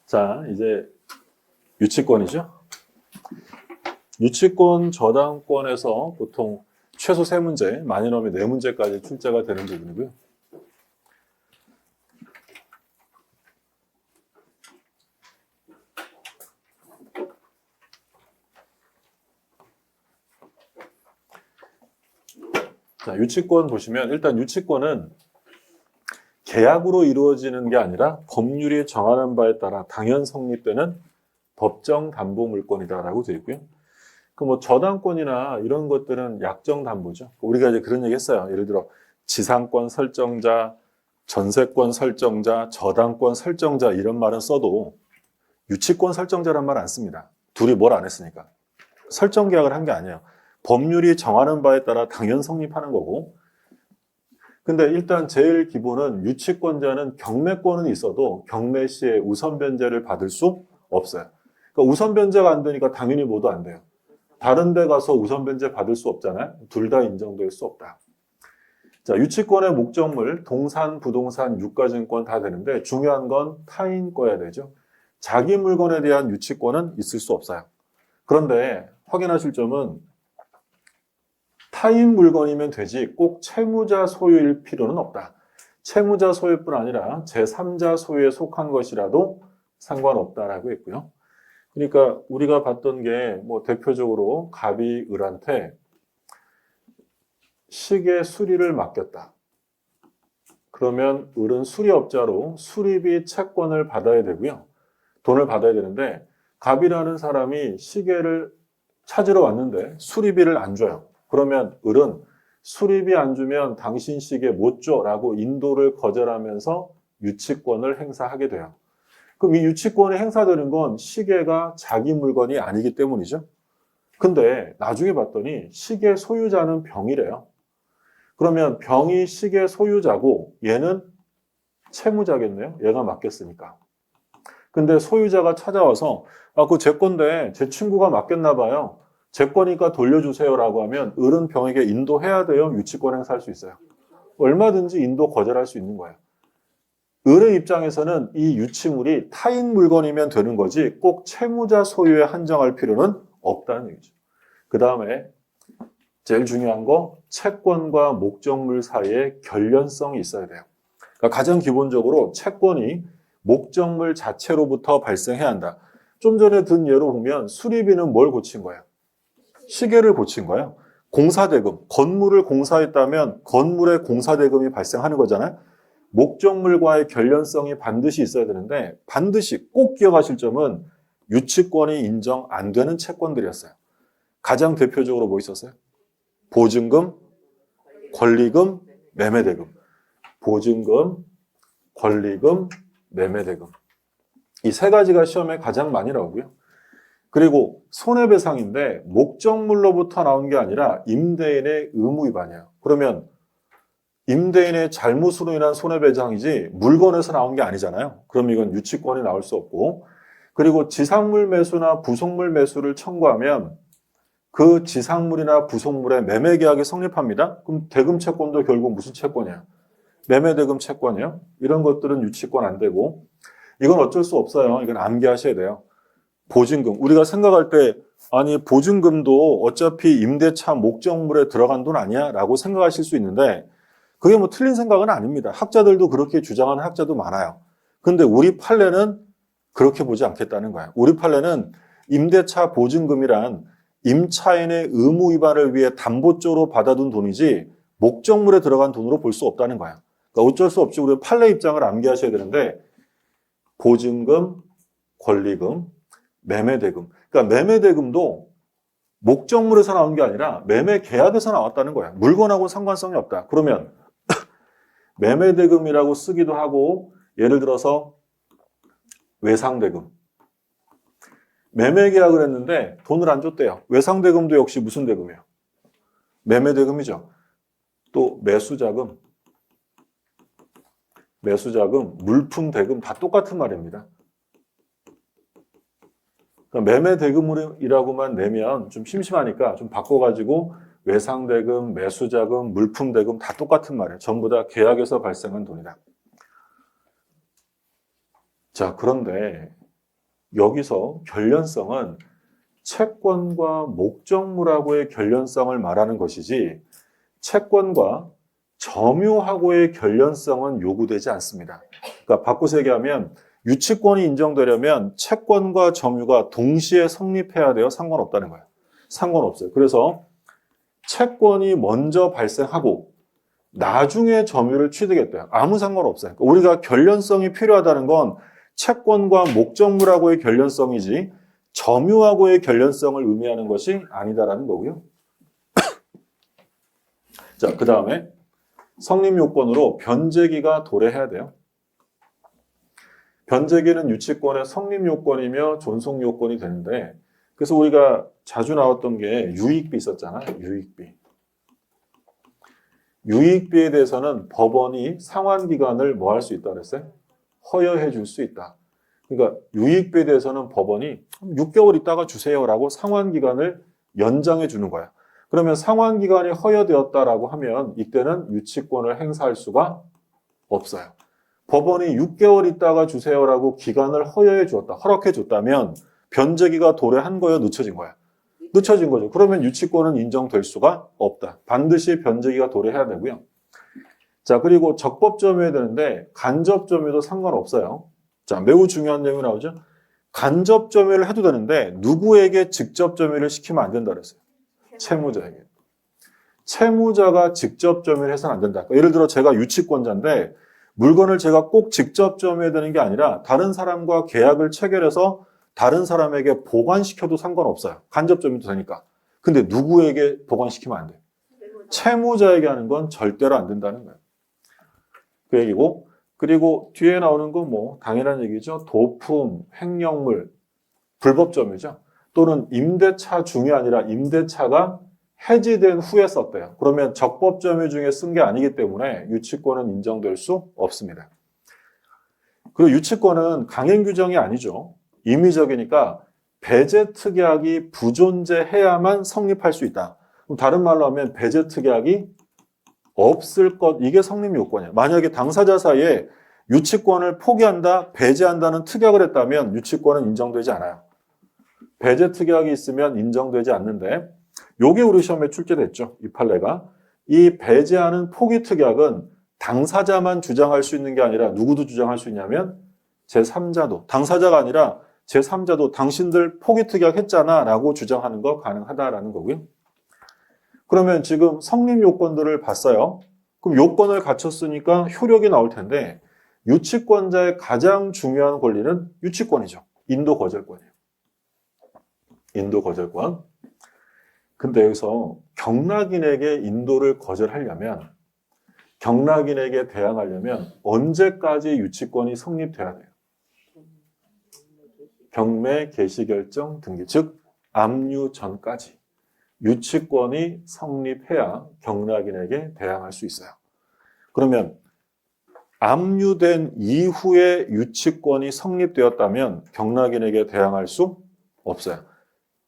자, 이제 유치권이죠. 유치권 저당권에서 보통 최소 3문제, 많이 넣으면 4문제까지 출제가 되는 부분이고요. 자, 유치권 보시면 일단 유치권은 계약으로 이루어지는 게 아니라 법률이 정하는 바에 따라 당연 성립되는 법정 담보 물권이다라고 되어 있고요. 그 뭐 저당권이나 이런 것들은 약정 담보죠. 우리가 이제 그런 얘기 했어요. 예를 들어 지상권 설정자, 전세권 설정자, 저당권 설정자 이런 말은 써도 유치권 설정자란 말 안 씁니다. 둘이 뭘 안 했으니까. 설정 계약을 한 게 아니에요. 법률이 정하는 바에 따라 당연 성립하는 거고. 근데 일단 제일 기본은 유치권자는 경매권은 있어도 경매 시에 우선 변제를 받을 수 없어요. 그러니까 우선 변제가 안 되니까 당연히 뭐도 안 돼요. 다른 데 가서 우선 변제 받을 수 없잖아요. 둘 다 인정될 수 없다. 자, 유치권의 목적물, 동산, 부동산, 유가증권 다 되는데 중요한 건 타인 거야 되죠. 자기 물건에 대한 유치권은 있을 수 없어요. 그런데 확인하실 점은 타인 물건이면 되지 꼭 채무자 소유일 필요는 없다. 채무자 소유뿐 아니라 제3자 소유에 속한 것이라도 상관없다라고 했고요. 그러니까 우리가 봤던 게 뭐 대표적으로 갑이 을한테 시계 수리를 맡겼다. 그러면 을은 수리업자로 수리비 채권을 받아야 되고요. 돈을 받아야 되는데 갑이라는 사람이 시계를 찾으러 왔는데 수리비를 안 줘요. 그러면 을은 수리비 안 주면 당신 시계 못 줘라고 인도를 거절하면서 유치권을 행사하게 돼요. 그럼 이 유치권이 행사되는 건 시계가 자기 물건이 아니기 때문이죠. 근데 나중에 봤더니 시계 소유자는 병이래요. 그러면 병이 시계 소유자고 얘는 채무자겠네요. 얘가 맡겼으니까. 근데 소유자가 찾아와서 그거 제 건데 제 친구가 맡겼나 봐요. 제 거니까 돌려주세요라고 하면 을은 병에게 인도해야 돼요. 유치권 행사할 수 있어요. 얼마든지 인도 거절할 수 있는 거예요. 을의 입장에서는 이 유치물이 타인 물건이면 되는 거지 꼭 채무자 소유에 한정할 필요는 없다는 얘기죠. 그 다음에 제일 중요한 거 채권과 목적물 사이에 결련성이 있어야 돼요. 그러니까 가장 기본적으로 채권이 목적물 자체로부터 발생해야 한다. 좀 전에 든 예로 보면 수리비는 뭘 고친 거예요? 시계를 고친 거예요. 공사대금, 건물을 공사했다면 건물의 공사대금이 발생하는 거잖아요. 목적물과의 결련성이 반드시 있어야 되는데 반드시 꼭 기억하실 점은 유치권이 인정 안 되는 채권들이었어요. 가장 대표적으로 뭐 있었어요? 보증금, 권리금, 매매대금. 보증금, 권리금, 매매대금. 이 세 가지가 시험에 가장 많이 나오고요. 그리고 손해배상인데 목적물로부터 나온 게 아니라 임대인의 의무 위반이에요. 그러면 임대인의 잘못으로 인한 손해배상이지 물건에서 나온 게 아니잖아요. 그럼 이건 유치권이 나올 수 없고, 그리고 지상물 매수나 부속물 매수를 청구하면 그 지상물이나 부속물의 매매계약이 성립합니다. 그럼 대금 채권도 결국 무슨 채권이야? 매매대금 채권이에요. 이런 것들은 유치권 안 되고, 이건 어쩔 수 없어요. 이건 암기하셔야 돼요. 보증금. 우리가 생각할 때 아니 보증금도 어차피 임대차 목적물에 들어간 돈 아니야? 라고 생각하실 수 있는데 그게 뭐 틀린 생각은 아닙니다. 학자들도 그렇게 주장하는 학자도 많아요. 근데 우리 판례는 그렇게 보지 않겠다는 거예요. 우리 판례는 임대차 보증금이란 임차인의 의무 위반을 위해 담보조로 받아둔 돈이지 목적물에 들어간 돈으로 볼 수 없다는 거예요. 그러니까 어쩔 수 없이 우리 판례 입장을 암기하셔야 되는데 보증금, 권리금, 매매대금. 그러니까 매매대금도 목적물에서 나온 게 아니라 매매계약에서 나왔다는 거예요. 물건하고 상관성이 없다. 그러면 매매대금이라고 쓰기도 하고 예를 들어서 외상대금. 매매계약을 했는데 돈을 안 줬대요. 외상대금도 역시 무슨 대금이에요? 매매대금이죠. 또 매수자금, 물품대금 다 똑같은 말입니다. 매매대금이라고만 내면 좀 심심하니까 좀 바꿔가지고 외상대금, 매수자금, 물품대금 다 똑같은 말이에요. 전부 다 계약에서 발생한 돈이다. 자, 그런데 여기서 결련성은 채권과 목적물하고의 결련성을 말하는 것이지 채권과 점유하고의 결련성은 요구되지 않습니다. 그러니까 바꿔서 얘기하면 유치권이 인정되려면 채권과 점유가 동시에 성립해야 돼요? 상관없다는 거예요. 상관없어요. 그래서 채권이 먼저 발생하고 나중에 점유를 취득했대요. 아무 상관없어요. 그러니까 우리가 결련성이 필요하다는 건 채권과 목적물하고의 결련성이지 점유하고의 결련성을 의미하는 것이 아니다라는 거고요. 자, 그 다음에 성립요건으로 변제기가 도래해야 돼요. 변제기는 유치권의 성립요건이며 존속요건이 되는데 그래서 우리가 자주 나왔던 게 유익비 있었잖아요. 유익비. 유익비에 대해서는 법원이 상환기간을 뭐 할 수 있다 그랬어요? 허여해 줄 수 있다. 그러니까 유익비에 대해서는 법원이 6개월 있다가 주세요라고 상환기간을 연장해 주는 거야. 그러면 상환기간이 허여되었다라고 하면 이때는 유치권을 행사할 수가 없어요. 법원이 6개월 있다가 주세요라고 기간을 허여해 주었다, 허락해 줬다면 변제기가 도래한 거예요, 늦춰진 거야? 늦춰진 거죠. 그러면 유치권은 인정될 수가 없다. 반드시 변제기가 도래해야 되고요. 자, 그리고 적법점유해야 되는데 간접점유도 상관없어요. 자, 매우 중요한 내용이 나오죠. 간접점유를 해도 되는데 누구에게 직접점유를 시키면 안 된다 그랬어요. 채무자에게. 채무자가 직접점유를 해서는 안 된다. 예를 들어 제가 유치권자인데 물건을 제가 꼭 직접점유해야 되는 게 아니라 다른 사람과 계약을 체결해서 다른 사람에게 보관시켜도 상관없어요. 간접점유도 되니까. 근데 누구에게 보관시키면 안 돼요. 채무자에게 하는 건 절대로 안 된다는 거예요. 그 얘기고, 그리고 뒤에 나오는 건 뭐 당연한 얘기죠. 도품, 횡령물, 불법점유죠. 또는 임대차 중이 아니라 임대차가 해지된 후에 썼대요. 그러면 적법점유 중에 쓴 게 아니기 때문에 유치권은 인정될 수 없습니다. 그리고 유치권은 강행 규정이 아니죠. 임의적이니까 배제 특약이 부존재해야만 성립할 수 있다. 그럼 다른 말로 하면 배제 특약이 없을 것, 이게 성립 요건이에요. 만약에 당사자 사이에 유치권을 포기한다, 배제한다는 특약을 했다면 유치권은 인정되지 않아요. 배제 특약이 있으면 인정되지 않는데 요게 우리 시험에 출제됐죠. 이 판례가. 이 배제하는 포기 특약은 당사자만 주장할 수 있는 게 아니라 누구도 주장할 수 있냐면 제3자도, 당사자가 아니라 제3자도 당신들 포기 특약 했잖아 라고 주장하는 거 가능하다라는 거고요. 그러면 지금 성립 요건들을 봤어요. 그럼 요건을 갖췄으니까 효력이 나올 텐데 유치권자의 가장 중요한 권리는 유치권이죠. 인도 거절권이에요. 인도 거절권. 근데 여기서 경락인에게 인도를 거절하려면 경락인에게 대항하려면 언제까지 유치권이 성립돼야 돼요? 경매 개시 결정 등기, 즉 압류 전까지 유치권이 성립해야 경락인에게 대항할 수 있어요. 그러면 압류된 이후에 유치권이 성립되었다면 경락인에게 대항할 수 없어요.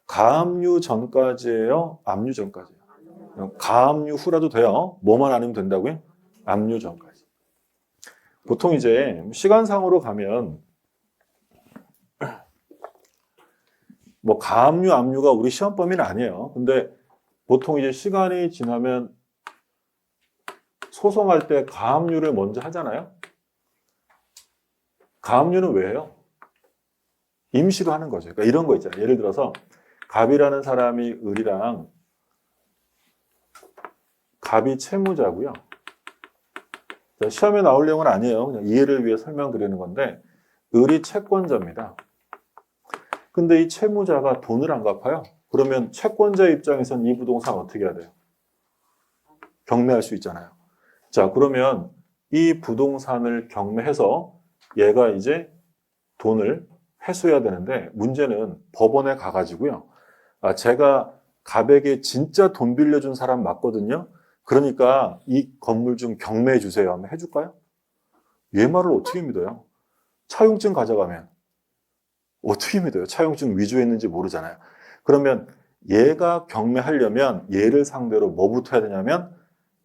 가압류 전까지예요? 압류 전까지예요? 가압류 후라도 돼요. 뭐만 아니면 된다고요? 압류 전까지. 보통 이제 시간상으로 가면 뭐 가압류, 압류가 우리 시험 범위는 아니에요. 근데 보통 이제 시간이 지나면 소송할 때 가압류를 먼저 하잖아요. 가압류는 왜 해요? 임시로 하는 거죠. 그러니까 이런 거 있잖아요. 예를 들어서 갑이라는 사람이 을이랑 갑이 채무자고요. 시험에 나올 내용은 아니에요. 그냥 이해를 위해 설명드리는 건데 을이 채권자입니다. 근데 이 채무자가 돈을 안 갚아요. 그러면 채권자 입장에서는 이 부동산 어떻게 해야 돼요? 경매할 수 있잖아요. 자, 그러면 이 부동산을 경매해서 얘가 이제 돈을 회수해야 되는데 문제는 법원에 가가지고요. 아, 제가 갑에게 진짜 돈 빌려준 사람 맞거든요. 그러니까 이 건물 좀 경매해 주세요 하면 해줄까요? 얘 말을 어떻게 믿어요? 차용증 가져가면 어떻게 믿어요? 차용증 위조했는지 모르잖아요. 그러면 얘가 경매하려면 얘를 상대로 뭐부터 해야 되냐면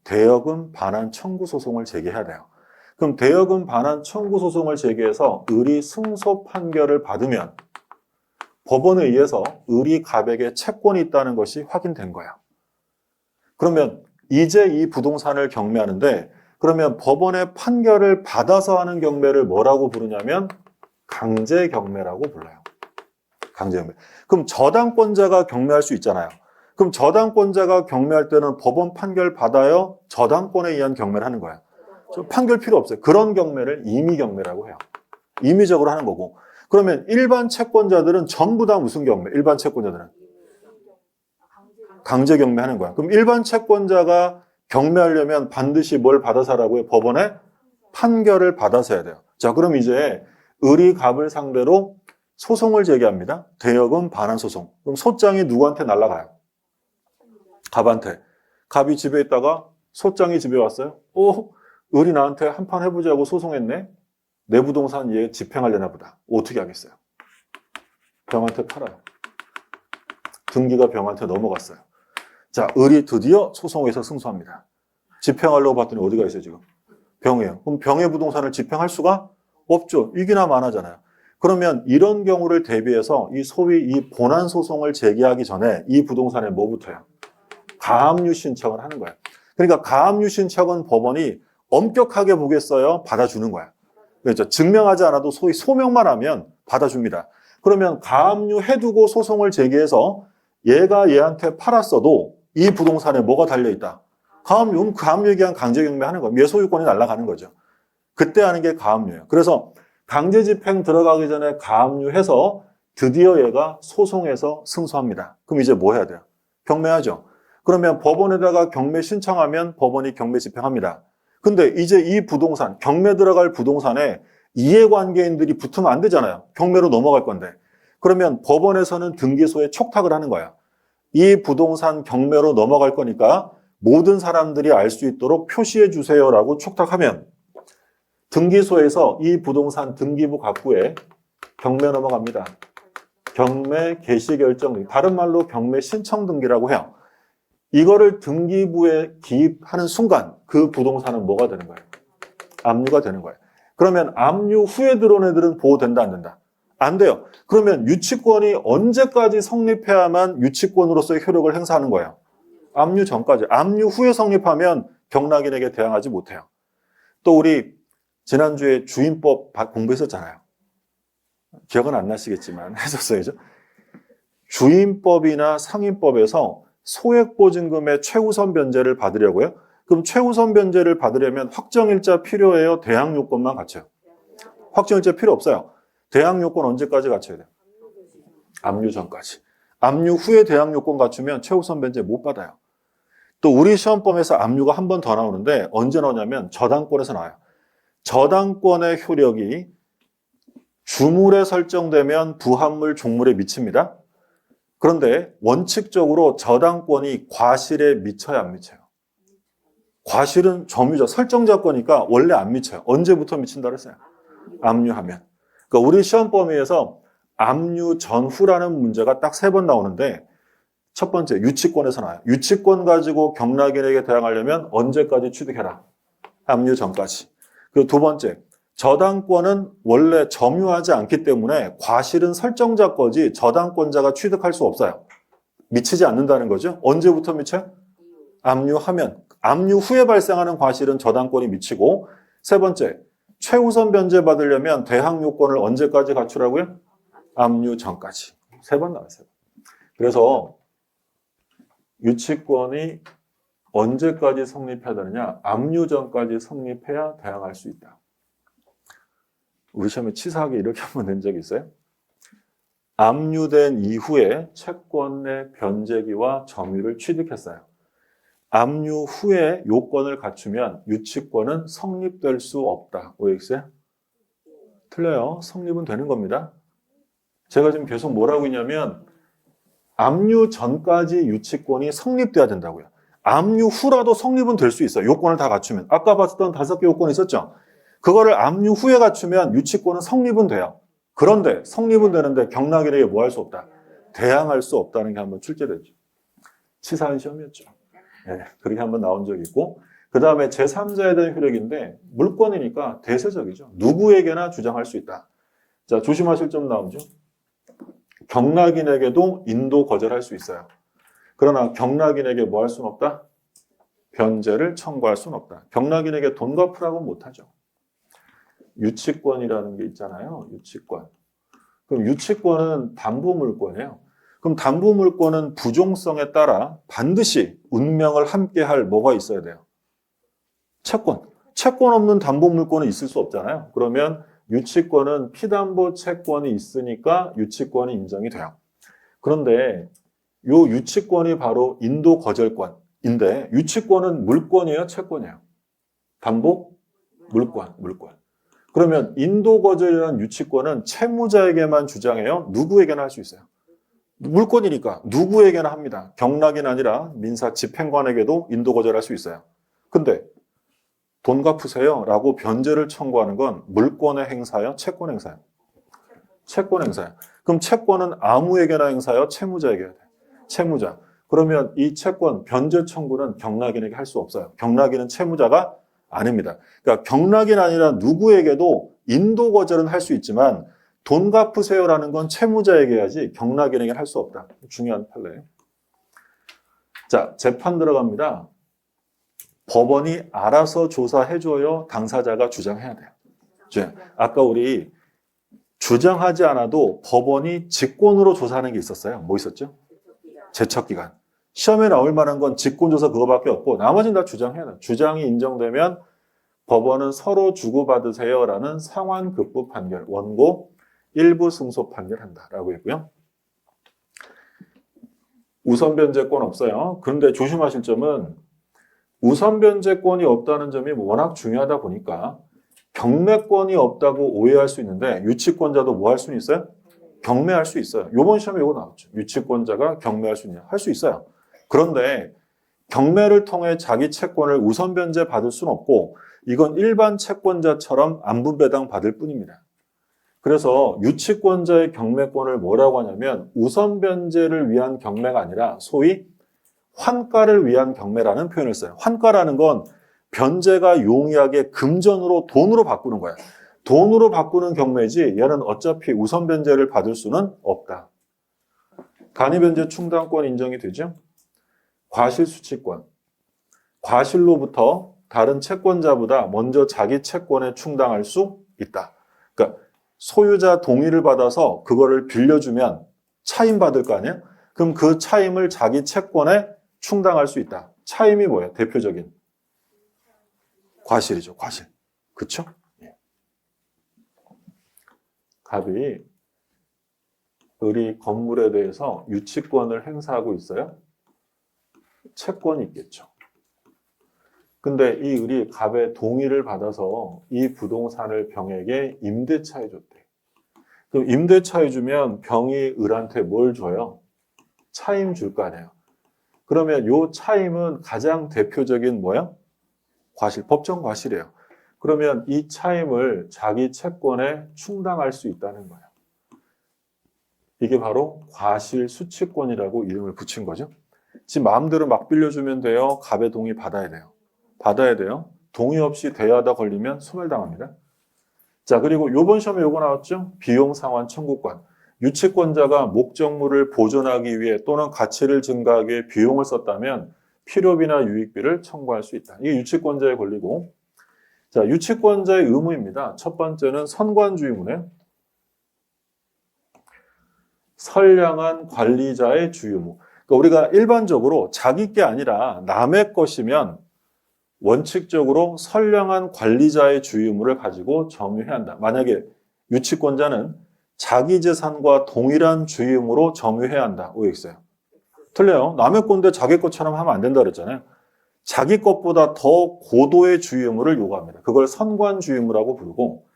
대여금 반환 청구 소송을 제기해야 돼요. 그럼 대여금 반환 청구 소송을 제기해서 을이 승소 판결을 받으면 법원에 의해서 을이 갑에게 채권이 있다는 것이 확인된 거야. 그러면 이제 이 부동산을 경매하는데 그러면 법원의 판결을 받아서 하는 경매를 뭐라고 부르냐면 강제경매라고 불러요. 강제경매. 그럼 저당권자가 경매할 수 있잖아요. 그럼 저당권자가 경매할 때는 법원 판결 받아요? 저당권에 의한 경매를 하는 거야. 판결 필요 없어요. 그런 경매를 임의경매라고 해요. 임의적으로 하는 거고. 그러면 일반 채권자들은 전부 다 무슨 경매? 일반 채권자들은 강제 경매하는 거야. 그럼 일반 채권자가 경매하려면 반드시 뭘 받아서 하라고요? 법원의 판결을 받아서 해야 돼요. 자, 그럼 이제 을이 갑을 상대로 소송을 제기합니다. 대여금 반환 소송. 그럼 소장이 누구한테 날아가요? 갑한테. 갑이 집에 있다가 소장이 집에 왔어요. 을이 나한테 한판 해보자고 소송했네. 내 부동산 얘 집행하려나 보다. 어떻게 하겠어요? 병한테 팔아요. 등기가 병한테 넘어갔어요. 자, 을이 드디어 소송에서 승소합니다. 집행하려고 봤더니 어디가 있어요, 지금? 병이에요. 그럼 병의 부동산을 집행할 수가 없죠. 이기나 마나잖아요. 그러면 이런 경우를 대비해서 이 소위 이 본안 소송을 제기하기 전에 이 부동산에 뭐부터요? 가압류 신청을 하는 거예요. 그러니까 가압류 신청은 법원이 엄격하게 보겠어요? 받아주는 거야. 그렇죠. 증명하지 않아도 소위 소명만 하면 받아줍니다. 그러면 가압류 해두고 소송을 제기해서 얘가 얘한테 팔았어도 이 부동산에 뭐가 달려있다? 가압류, 가압류에 의한 강제경매 하는 거예요. 예소유권이 날아가는 거죠. 그때 하는 게 가압류예요. 그래서 강제집행 들어가기 전에 가압류해서 드디어 얘가 소송에서 승소합니다. 그럼 이제 뭐 해야 돼요? 경매하죠. 그러면 법원에다가 경매 신청하면 법원이 경매 집행합니다. 근데 이제 이 부동산, 경매 들어갈 부동산에 이해관계인들이 붙으면 안 되잖아요. 경매로 넘어갈 건데. 그러면 법원에서는 등기소에 촉탁을 하는 거야. 이 부동산 경매로 넘어갈 거니까 모든 사람들이 알 수 있도록 표시해 주세요라고 촉탁하면 등기소에서 이 부동산 등기부 갑구에 경매 넘어갑니다. 경매 개시 결정, 다른 말로 경매 신청 등기라고 해요. 이거를 등기부에 기입하는 순간 그 부동산은 뭐가 되는 거예요? 압류가 되는 거예요. 그러면 압류 후에 들어온 애들은 보호된다, 안 된다? 안 돼요. 그러면 유치권이 언제까지 성립해야만 유치권으로서의 효력을 행사하는 거예요? 압류 전까지. 압류 후에 성립하면 경락인에게 대항하지 못해요. 또 우리 지난주에 주임법 공부했었잖아요. 기억은 안 나시겠지만 했었어요. 주임법이나 상임법에서 소액보증금의 최우선 변제를 받으려고요. 그럼 최우선 변제를 받으려면 확정일자 필요해요? 대항요건만 갖춰요? 확정일자 필요 없어요. 대항요건 언제까지 갖춰야 돼요? 압류 전까지. 압류 후에 대항요건 갖추면 최우선 변제 못 받아요. 또 우리 시험범에서 압류가 한 번 더 나오는데 언제 나오냐면 저당권에서 나와요. 저당권의 효력이 주물에 설정되면 부합물 종물에 미칩니다. 그런데 원칙적으로 저당권이 과실에 미쳐야 안 미쳐요? 과실은 점유자, 설정자 거니까 원래 안 미쳐요. 언제부터 미친다 그랬어요? 압류하면. 그러니까 우리 시험 범위에서 압류 전후라는 문제가 딱 3번 나오는데 첫 번째 유치권에서 나와요. 유치권 가지고 경락인에게 대항하려면 언제까지 취득해라? 압류 전까지. 그리고 두 번째, 저당권은 원래 점유하지 않기 때문에 과실은 설정자 거지 저당권자가 취득할 수 없어요. 미치지 않는다는 거죠. 언제부터 미쳐요? 압류하면. 압류 후에 발생하는 과실은 저당권이 미치고, 세 번째, 최우선 변제 받으려면 대항 요건을 언제까지 갖추라고요? 압류 전까지. 3번 나왔어요. 그래서 유치권이 언제까지 성립해야 되느냐? 압류 전까지 성립해야 대항할 수 있다. 우리 시험에 치사하게 이렇게 한번 낸 적이 있어요? 압류된 이후에 채권의 변제기와 점유를 취득했어요. 압류 후에 요건을 갖추면 유치권은 성립될 수 없다. 오해했어요? 틀려요. 성립은 되는 겁니다. 제가 지금 계속 뭐라고 했냐면 압류 전까지 유치권이 성립돼야 된다고요. 압류 후라도 성립은 될 수 있어요. 요건을 다 갖추면. 아까 봤던 5개 요건이 있었죠? 그거를 압류 후에 갖추면 유치권은 성립은 돼요. 그런데 성립은 되는데 경락인에게 뭐 할 수 없다? 대항할 수 없다는 게 한번 출제됐죠. 치사한 시험이었죠. 네, 그렇게 한번 나온 적이 있고, 그 다음에 제3자에 대한 효력인데 물권이니까 대세적이죠. 누구에게나 주장할 수 있다. 자, 조심하실 점 나오죠. 경락인에게도 인도 거절할 수 있어요. 그러나 경락인에게 뭐 할 수는 없다? 변제를 청구할 수는 없다. 경락인에게 돈 갚으라고 못하죠. 유치권이라는 게 있잖아요. 유치권. 그럼 유치권은 담보물권이에요. 그럼 담보물권은 부종성에 따라 반드시 운명을 함께할 뭐가 있어야 돼요? 채권. 채권 없는 담보물권은 있을 수 없잖아요. 그러면 유치권은 피담보 채권이 있으니까 유치권이 인정이 돼요. 그런데 요 유치권이 바로 인도 거절권인데 유치권은 물권이에요, 채권이에요? 담보? 물권. 그러면 인도 거절이라는 유치권은 채무자에게만 주장해요? 누구에게나 할 수 있어요? 물권이니까 누구에게나 합니다. 경락인 아니라 민사 집행관에게도 인도 거절할 수 있어요. 근데 돈 갚으세요 라고 변제를 청구하는 건 물권의 행사요? 채권 행사요? 채권 행사요. 그럼 채권은 아무에게나 행사요? 채무자에게 해야 돼요? 채무자. 그러면 이 채권 변제 청구는 경락인에게 할 수 없어요. 경락인은 채무자가 아닙니다. 그러니까 경락인 아니라 누구에게도 인도 거절은 할 수 있지만 돈 갚으세요라는 건 채무자에게 해야지 경락인에게 할 수 없다. 중요한 판례예요. 자, 재판 들어갑니다. 법원이 알아서 조사해줘요? 당사자가 주장해야 돼요? 아까 우리 주장하지 않아도 법원이 직권으로 조사하는 게 있었어요. 뭐 있었죠? 제척기간. 시험에 나올 만한 건 직권조사 그거밖에 없고 나머지는 다 주장해야 돼요. 주장이 인정되면 법원은 서로 주고받으세요라는 상환급부 판결, 원고 일부 승소 판결한다라고 했고요. 우선 변제권 없어요. 그런데 조심하실 점은 우선 변제권이 없다는 점이 워낙 중요하다 보니까 경매권이 없다고 오해할 수 있는데 유치권자도 뭐 할 수는 있어요? 경매할 수 있어요. 이번 시험에 이거 나왔죠. 유치권자가 경매할 수 있냐? 할 수 있어요. 그런데 경매를 통해 자기 채권을 우선 변제 받을 수는 없고 이건 일반 채권자처럼 안분배당 받을 뿐입니다. 그래서 유치권자의 경매권을 뭐라고 하냐면 우선 변제를 위한 경매가 아니라 소위 환가를 위한 경매라는 표현을 써요. 환가라는 건 변제가 용이하게 금전으로 돈으로 바꾸는 거야. 돈으로 바꾸는 경매지 얘는 어차피 우선 변제를 받을 수는 없다. 간이 변제 충당권 인정이 되죠? 과실 수취권. 과실로부터 다른 채권자보다 먼저 자기 채권에 충당할 수 있다. 그러니까 소유자 동의를 받아서 그거를 빌려주면 차임받을 거 아니에요? 그럼 그 차임을 자기 채권에 충당할 수 있다. 차임이 뭐예요? 대표적인 과실이죠. 과실. 그렇죠? 갑이 을이 건물에 대해서 유치권을 행사하고 있어요? 채권이 있겠죠. 근데 이 을이 갑의 동의를 받아서 이 부동산을 병에게 임대차에 줬대. 그럼 임대차에 주면 병이 을한테 뭘 줘요? 차임 줄 거 아니에요. 그러면 요 차임은 가장 대표적인 뭐야? 과실, 법정 과실이에요. 그러면 이 차임을 자기 채권에 충당할 수 있다는 거예요. 이게 바로 과실 수취권이라고 이름을 붙인 거죠. 지금 마음대로 막 빌려주면 돼요? 갑의 동의 받아야 돼요? 받아야 돼요. 동의 없이 대여하다 걸리면 소멸당합니다. 자, 그리고 요번 시험에 요거 나왔죠? 비용 상환 청구권. 유치권자가 목적물을 보존하기 위해 또는 가치를 증가하기 위해 비용을 썼다면 필요비나 유익비를 청구할 수 있다. 이게 유치권자의 권리고. 자, 유치권자의 의무입니다. 첫 번째는 선관주의무네요. 선량한 관리자의 주의무. 그러니까 우리가 일반적으로 자기 게 아니라 남의 것이면 원칙적으로 선량한 관리자의 주의무를 가지고 점유해야 한다. 만약에 유치권자는 자기 재산과 동일한 주의무로 점유해야 한다. 오해했어요. 틀려요. 남의 건데 자기 것처럼 하면 안 된다 그랬잖아요. 자기 것보다 더 고도의 주의무를 요구합니다. 그걸 선관주의무라고 부르고,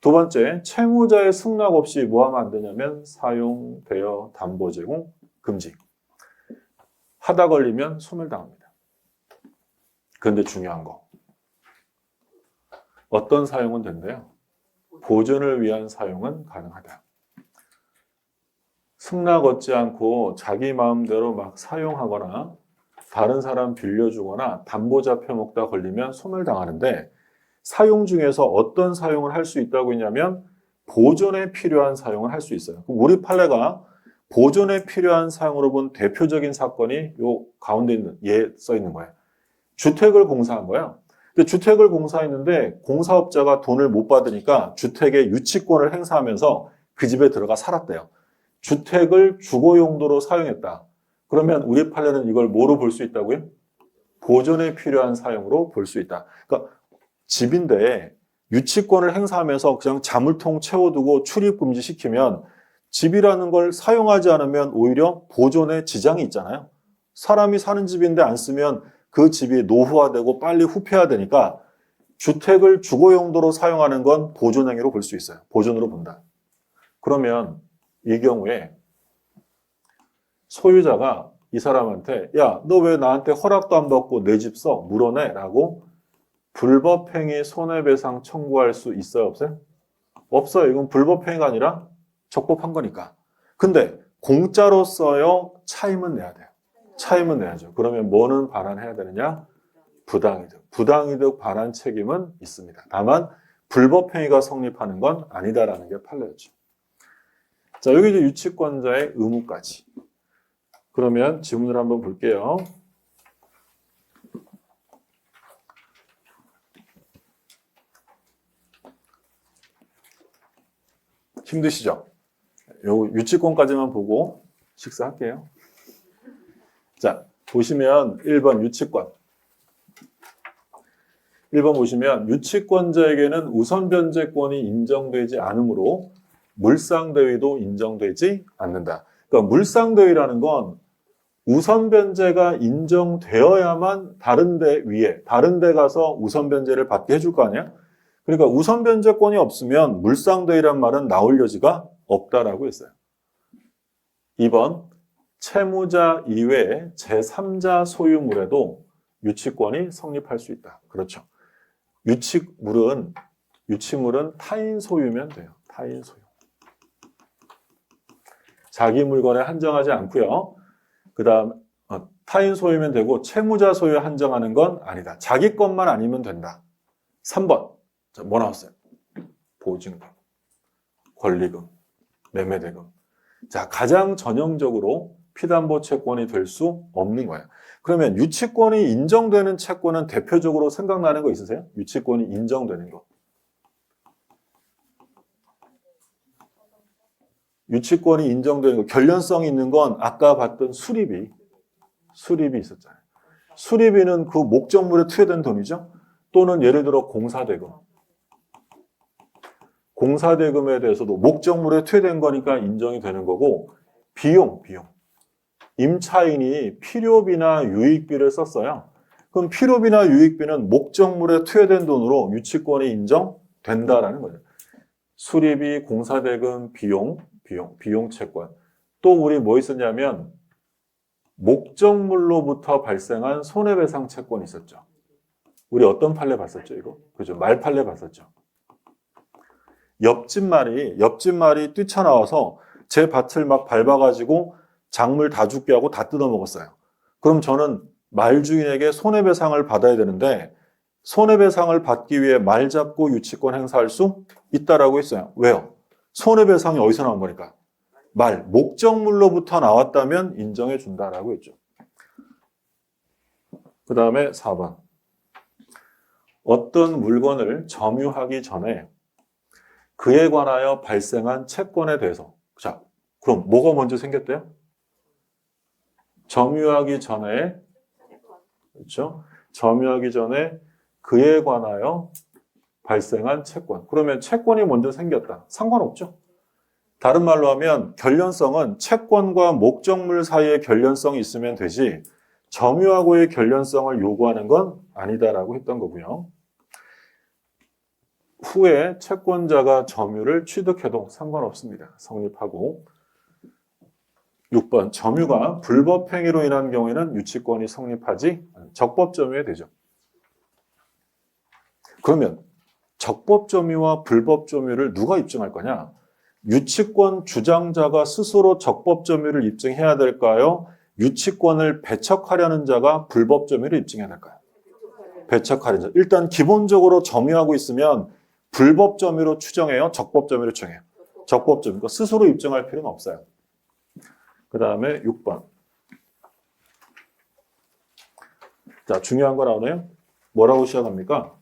두 번째, 채무자의 승낙 없이 뭐 하면 안 되냐면 사용, 대여, 담보 제공, 금지. 하다 걸리면 소멸당합니다. 그런데 중요한 거. 어떤 사용은 된대요? 보존을 위한 사용은 가능하다. 승낙 얻지 않고 자기 마음대로 막 사용하거나 다른 사람 빌려주거나 담보 잡혀먹다 걸리면 소멸당하는데 사용 중에서 어떤 사용을 할 수 있다고 했냐면 보존에 필요한 사용을 할 수 있어요. 그럼 우리 판례가 보존에 필요한 사용으로 본 대표적인 사건이 요 가운데 있는 써 있는 거예요. 주택을 공사한 거예요. 근데 주택을 공사했는데 공사업자가 돈을 못 받으니까 주택의 유치권을 행사하면서 그 집에 들어가 살았대요. 주택을 주거 용도로 사용했다. 그러면 우리 판례는 이걸 뭐로 볼 수 있다고요? 보존에 필요한 사용으로 볼 수 있다. 그러니까 집인데 유치권을 행사하면서 그냥 자물통 채워두고 출입 금지시키면 집이라는 걸 사용하지 않으면 오히려 보존에 지장이 있잖아요. 사람이 사는 집인데 안 쓰면 그 집이 노후화되고 빨리 후폐화되니까 주택을 주거 용도로 사용하는 건 보존행위로 볼 수 있어요. 보존으로 본다. 그러면 이 경우에 소유자가 이 사람한테 야, 너 왜 나한테 허락도 안 받고 내 집 써? 물어내? 라고 불법행위 손해배상 청구할 수 있어요? 없어요? 없어요. 이건 불법행위가 아니라 적법한 거니까. 근데 공짜로 써요? 차임은 내야 돼요. 차임은 내야죠. 그러면 뭐는 반환해야 되느냐? 부당이득. 부당이득 반환 책임은 있습니다. 다만 불법행위가 성립하는 건 아니다라는 게 판례였죠. 자, 여기 이제 유치권자의 의무까지. 그러면 지문을 한번 볼게요. 힘드시죠? 요 유치권까지만 보고 식사할게요. 자, 보시면 1번 유치권. 1번 보시면 유치권자에게는 우선 변제권이 인정되지 않으므로 물상대위도 인정되지 않는다. 그러니까 물상대위라는 건 우선 변제가 인정되어야만 다른 데 위에, 다른 데 가서 우선 변제를 받게 해줄 거 아니야? 그러니까 우선 변제권이 없으면 물상대위란 말은 나올 여지가 없다라고 했어요. 2번, 채무자 이외에 제3자 소유물에도 유치권이 성립할 수 있다. 그렇죠. 유치물은 타인 소유면 돼요. 타인 소유. 자기 물건에 한정하지 않고요. 그 다음 타인 소유면 되고 채무자 소유에 한정하는 건 아니다. 자기 것만 아니면 된다. 3번. 자, 뭐 나왔어요? 보증금, 권리금, 매매대금. 자, 가장 전형적으로 피담보 채권이 될 수 없는 거예요. 그러면 유치권이 인정되는 채권은 대표적으로 생각나는 거 있으세요? 유치권이 인정되는 거. 유치권이 인정되는 거, 결련성이 있는 건 아까 봤던 수리비 있었잖아요. 수리비는 그 목적물에 투여된 돈이죠. 또는 예를 들어 공사대금에 대해서도 목적물에 투여된 거니까 인정이 되는 거고, 비용. 임차인이 필요비나 유익비를 썼어요. 그럼 필요비나 유익비는 목적물에 투여된 돈으로 유치권이 인정된다라는 거죠. 수리비, 공사대금, 비용 채권. 또 우리 뭐 있었냐면 목적물로부터 발생한 손해배상 채권이 있었죠. 우리 어떤 판례 봤었죠, 이거? 그죠? 말판례 봤었죠. 옆집 말이 뛰쳐나와서 제 밭을 막 밟아가지고 작물 다 죽게 하고 다 뜯어먹었어요. 그럼 저는 말주인에게 손해배상을 받아야 되는데 손해배상을 받기 위해 말 잡고 유치권 행사할 수 있다라고 했어요. 왜요? 손해배상이 어디서 나온 거니까? 목적물로부터 나왔다면 인정해 준다라고 했죠. 그 다음에 4번. 어떤 물건을 점유하기 전에 그에 관하여 발생한 채권에 대해서. 자, 그럼 뭐가 먼저 생겼대요? 점유하기 전에, 그렇죠? 점유하기 전에 그에 관하여 발생한 채권. 그러면 채권이 먼저 생겼다. 상관없죠? 다른 말로 하면 결련성은 채권과 목적물 사이의 결련성이 있으면 되지 점유하고의 결련성을 요구하는 건 아니다라고 했던 거고요. 후에 채권자가 점유를 취득해도 상관없습니다. 성립하고. 6번, 점유가 불법행위로 인한 경우에는 유치권이 성립하지 적법점유에 되죠. 그러면 적법점유와 불법점유를 누가 입증할 거냐? 유치권 주장자가 스스로 적법점유를 입증해야 될까요? 유치권을 배척하려는 자가 불법점유를 입증해야 될까요? 배척하려는 자. 일단 기본적으로 점유하고 있으면 불법점유로 추정해요? 적법점유로 추정해요? 적법점유. 스스로 입증할 필요는 없어요. 그 다음에 6번. 자, 중요한 거 나오네요. 뭐라고 시작합니까?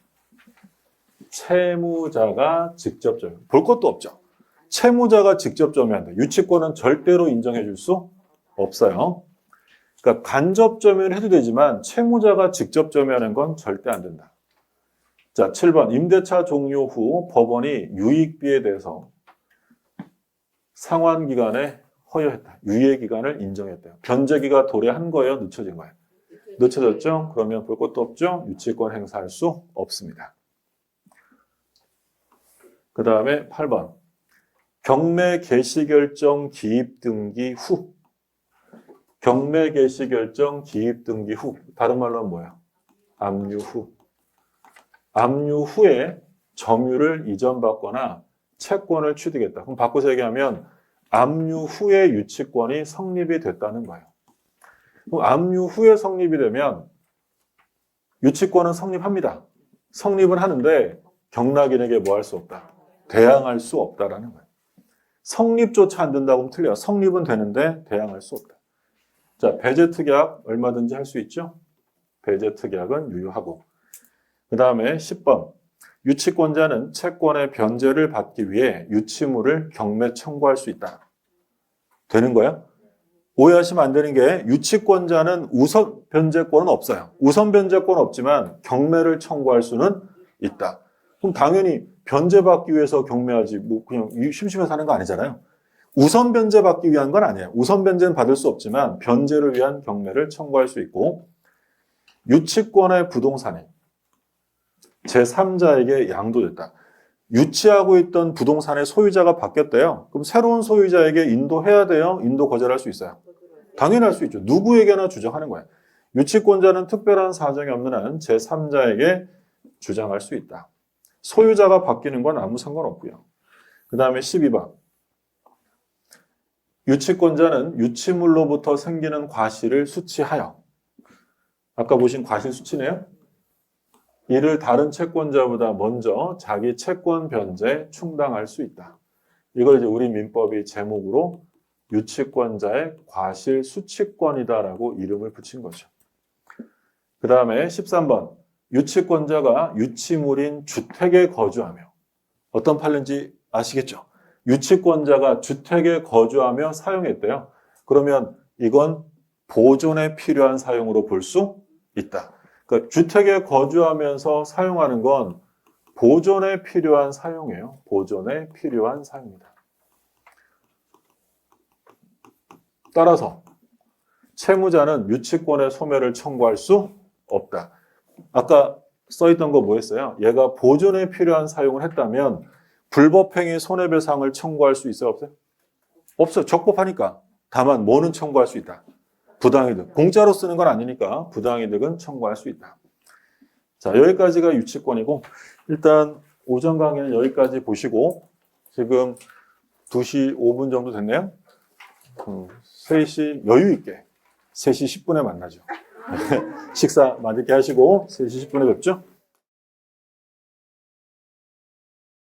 채무자가 직접 점유. 볼 것도 없죠. 채무자가 직접 점유한다. 유치권은 절대로 인정해 줄 수 없어요. 그러니까 간접 점유를 해도 되지만 채무자가 직접 점유하는 건 절대 안 된다. 자, 7번. 임대차 종료 후 법원이 유익비에 대해서 상환기간에 허여했다. 유예기간을 인정했대요. 변제기가 도래한 거예요? 늦춰진 거예요? 늦춰졌죠? 그러면 볼 것도 없죠? 유치권 행사할 수 없습니다. 그 다음에 8번. 경매 개시결정 기입 등기 후. 경매 개시결정 기입 등기 후. 다른 말로 하면 뭐야? 압류 후. 압류 후에 점유를 이전받거나 채권을 취득했다. 그럼 바꿔서 얘기하면 압류 후에 유치권이 성립이 됐다는 거예요. 그럼 압류 후에 성립이 되면 유치권은 성립합니다. 성립은 하는데 경락인에게 뭐 할 수 없다? 대항할 수 없다라는 거예요. 성립조차 안 된다고 하면 틀려요. 성립은 되는데 대항할 수 없다. 자, 배제특약 얼마든지 할 수 있죠? 배제특약은 유효하고. 그 다음에 10번. 유치권자는 채권의 변제를 받기 위해 유치물을 경매 청구할 수 있다. 되는 거야? 오해하시면 안 되는 게 유치권자는 우선 변제권은 없어요. 우선 변제권은 없지만 경매를 청구할 수는 있다. 그럼 당연히 변제받기 위해서 경매하지 뭐 그냥 심심해서 하는 거 아니잖아요. 우선 변제받기 위한 건 아니에요. 우선 변제는 받을 수 없지만 변제를 위한 경매를 청구할 수 있고 유치권의 부동산이 제3자에게 양도됐다. 유치하고 있던 부동산의 소유자가 바뀌었대요. 그럼 새로운 소유자에게 인도해야 돼요? 인도 거절할 수 있어요? 당연히 할 수 있죠. 누구에게나 주장하는 거예요. 유치권자는 특별한 사정이 없는 한 제3자에게 주장할 수 있다. 소유자가 바뀌는 건 아무 상관없고요. 그 다음에 12번. 유치권자는 유치물로부터 생기는 과실을 수취하여 아까 보신 과실 수취네요. 이를 다른 채권자보다 먼저 자기 채권 변제 충당할 수 있다. 이걸 이제 우리 민법이 제목으로 유치권자의 과실 수취권이다라고 이름을 붙인 거죠. 그 다음에 13번. 유치권자가 유치물인 주택에 거주하며 어떤 판례인지 아시겠죠? 유치권자가 주택에 거주하며 사용했대요. 그러면 이건 보존에 필요한 사용으로 볼 수 있다. 그러니까 주택에 거주하면서 사용하는 건 보존에 필요한 사용이에요. 보존에 필요한 사용이다. 따라서 채무자는 유치권의 소멸을 청구할 수 없다. 아까 써있던 거 뭐였어요? 얘가 보존에 필요한 사용을 했다면 불법행위 손해배상을 청구할 수 있어요? 없어요? 없어요. 적법하니까. 다만 뭐는 청구할 수 있다. 부당이득. 공짜로 쓰는 건 아니니까 부당이득은 청구할 수 있다. 자, 여기까지가 유치권이고 일단 오전 강의는 여기까지 보시고 지금 2시 5분 정도 됐네요. 3시 여유 있게 3시 10분에 만나죠. 식사 맛있게 하시고 3시 10분에 뵙죠.